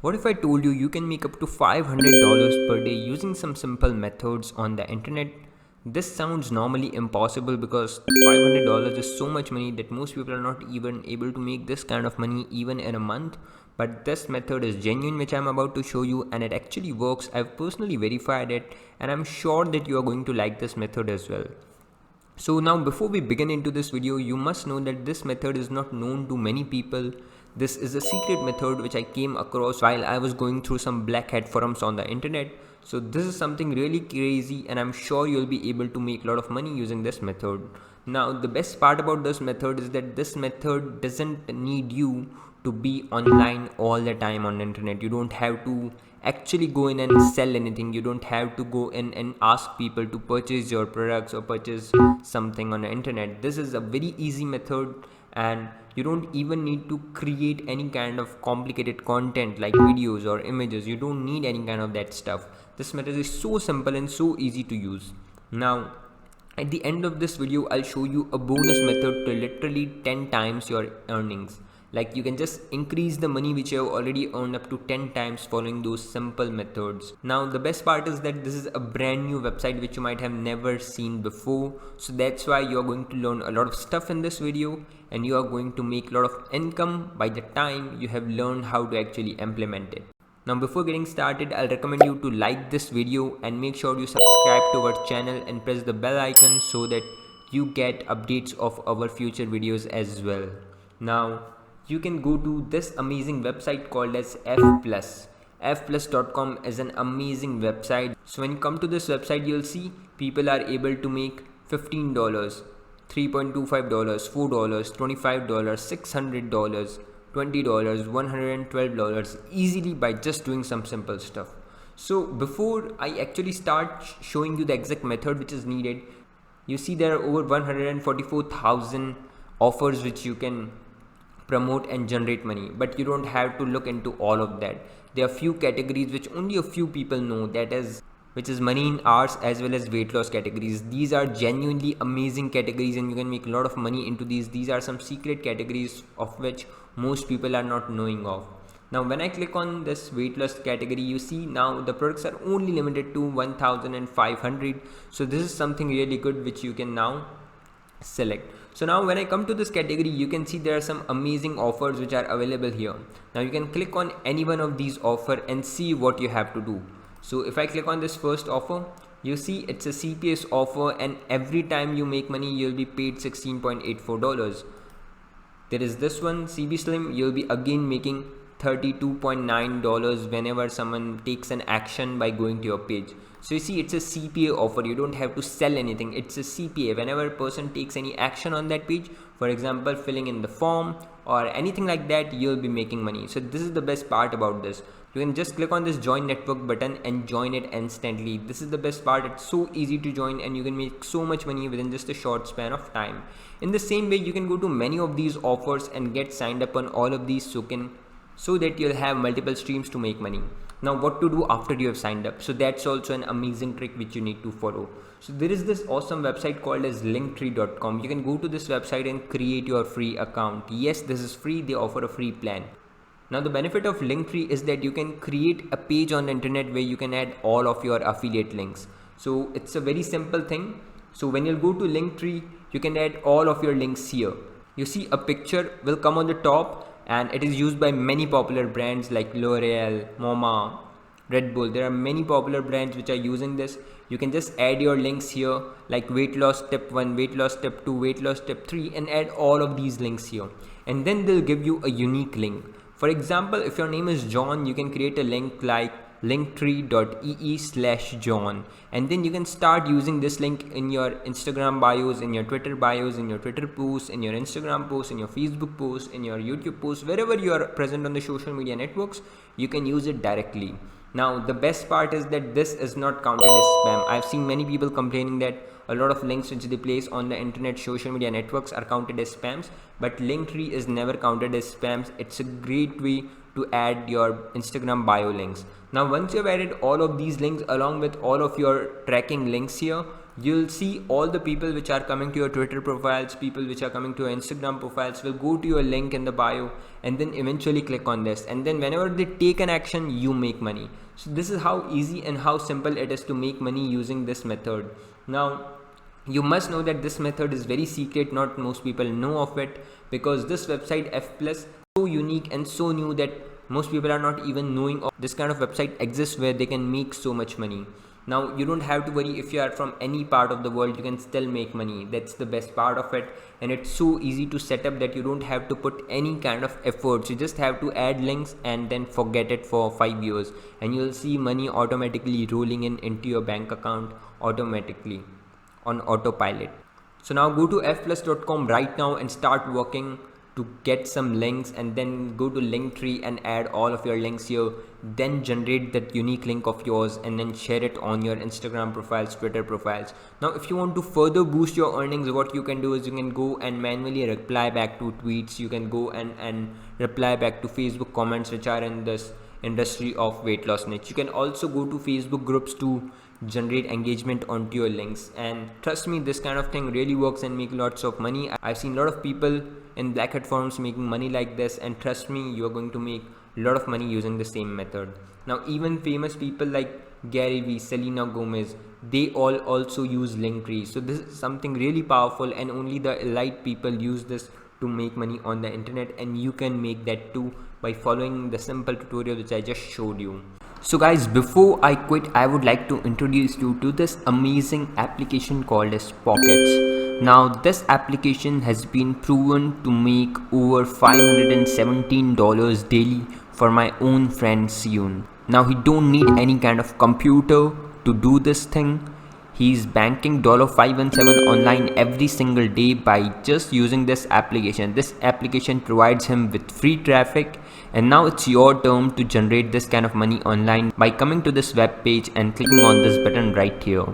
What if I told you you can make up to $500 per day using some simple methods on the internet? This sounds normally impossible because $500 is so much money that most people are not even able to make this kind of money even in a month. But this method is genuine, which I'm about to show you, and it actually works. I've personally verified it, and I'm sure that you are going to like this method as well. So now before we begin into this video, you must know that this method is not known to many people. This is a secret method which I came across while I was going through some black hat forums on the internet. So this is something really crazy, and I'm sure you'll be able to make a lot of money using this method. Now the best part about this method is that this method doesn't need you to be online all the time on the internet. You don't have to actually go in and sell anything. You don't have to go in and ask people to purchase your products or purchase something on the internet. This is a very easy method, and you don't even need to create any kind of complicated content like videos or images. You don't need any kind of that stuff. This method is so simple and so easy to use. Now at the end of this video, I'll show you a bonus method to literally 10 times your earnings. Like you can just increase the money which you have already earned up to 10 times following those simple methods. Now the best part is that this is a brand new website which you might have never seen before. So that's why you are going to learn a lot of stuff in this video, and you are going to make a lot of income by the time you have learned how to actually implement it. Now before getting started, I'll recommend you to like this video and make sure you subscribe to our channel and press the bell icon so that you get updates of our future videos as well. Now you can go to this amazing website called as F+. Fplus.com is an amazing website. So when you come to this website, you'll see people are able to make $15, $3.25, $4, $25, $600, $20, $112 easily by just doing some simple stuff. So before I actually start showing you the exact method which is needed, you see there are over 144,000 offers which you can promote and generate money, but you don't have to look into all of that. There are few categories which only a few people know, which is money in hours as well as weight loss categories. These are genuinely amazing categories, and you can make a lot of money into these. These are some secret categories of which most people are not knowing of. Now when I click on this weight loss category, you see now the products are only limited to 1,500. So this is something really good which you can now select. So now when I come to this category, you can see there are some amazing offers which are available here. Now you can click on any one of these offer and see what you have to do. So if I click on this first offer, you see it's a CPS offer, and every time you make money you'll be paid $16.84. There is this one, CB Slim, you'll be again making $32.9 whenever someone takes an action by going to your page. So you see it's a CPA offer. You don't have to sell anything. It's a CPA. Whenever a person takes any action on that page, for example filling in the form or anything like that, you'll be making money. So this is the best part about this. You can just click on this join network button and join it instantly. This is the best part. It's so easy to join, and you can make so much money within just a short span of time. In the same way, you can go to many of these offers and get signed up on all of these so that you'll have multiple streams to make money. Now what to do after you have signed up? So that's also an amazing trick which you need to follow. So there is this awesome website called as linktree.com. You can go to this website and create your free account. Yes, this is free. They offer a free plan. Now the benefit of Linktree is that you can create a page on the internet where you can add all of your affiliate links. So it's a very simple thing. So when you'll go to Linktree, you can add all of your links here. You see a picture will come on the top, and it is used by many popular brands like L'Oreal, MoMA, Red Bull. There are many popular brands which are using this. You can just add your links here like weight loss tip 1, weight loss tip 2, weight loss tip 3, and add all of these links here. And then they'll give you a unique link. For example, if your name is John, you can create a link like linktree.ee/John, and then you can start using this link in your Instagram bios, in your Twitter bios, in your Twitter posts, in your Instagram posts, in your Facebook posts, in your YouTube posts, wherever you are present on the social media networks, you can use it directly. Now the best part is that this is not counted as spam. I've seen many people complaining that a lot of links which they place on the internet social media networks are counted as spams, but Linktree is never counted as spams. It's a great way to add your Instagram bio links. Now once you've added all of these links along with all of your tracking links here, you'll see all the people which are coming to your Twitter profiles, people which are coming to your Instagram profiles will go to your link in the bio and then eventually click on this, and then whenever they take an action, you make money. So this is how easy and how simple it is to make money using this method. Now you must know that this method is very secret, not most people know of it, because this website F Plus is so unique and so new that most people are not even knowing of this kind of website exists where they can make so much money. Now you don't have to worry if you are from any part of the world, you can still make money. That's the best part of it, and it's so easy to set up that you don't have to put any kind of efforts. You just have to add links and then forget it for 5 years, and you'll see money automatically rolling in into your bank account automatically on autopilot. So now go to fplus.com right now and start working to get some links, and then go to Linktree and add all of your links here, then generate that unique link of yours and then share it on your Instagram profiles, Twitter profiles. Now if you want to further boost your earnings, what you can do is you can go and manually reply back to tweets, you can go and reply back to Facebook comments which are in this industry of weight loss niche. You can also go to Facebook groups to generate engagement onto your links, and trust me, this kind of thing really works and make lots of money. I've seen a lot of people in black hat forums making money like this, and trust me, you're going to make a lot of money using the same method. Now even famous people like Gary Vee, Selena Gomez, they all also use Linktree. So this is something really powerful, and only the elite people use this to make money on the internet, and you can make that too by following the simple tutorial which I just showed you. So guys, before I quit, I would like to introduce you to this amazing application called as Pockets. Now this application has been proven to make over $517 daily for my own friend Siyun. Now he don't need any kind of computer to do this thing. He's banking $517 online every single day by just using this application. This application provides him with free traffic, and now it's your turn to generate this kind of money online by coming to this web page and clicking on this button right here.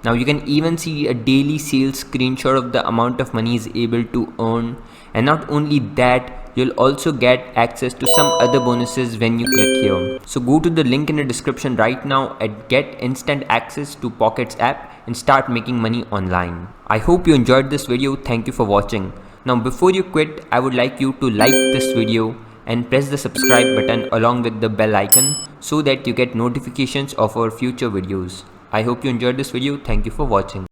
Now you can even see a daily sales screenshot of the amount of money he's able to earn, and not only that, you'll also get access to some other bonuses when you click here. So go to the link in the description right now and get instant access to Pockets app and start making money online. I hope you enjoyed this video. Thank you for watching. Now before you quit, I would like you to like this video and press the subscribe button along with the bell icon so that you get notifications of our future videos. I hope you enjoyed this video. Thank you for watching.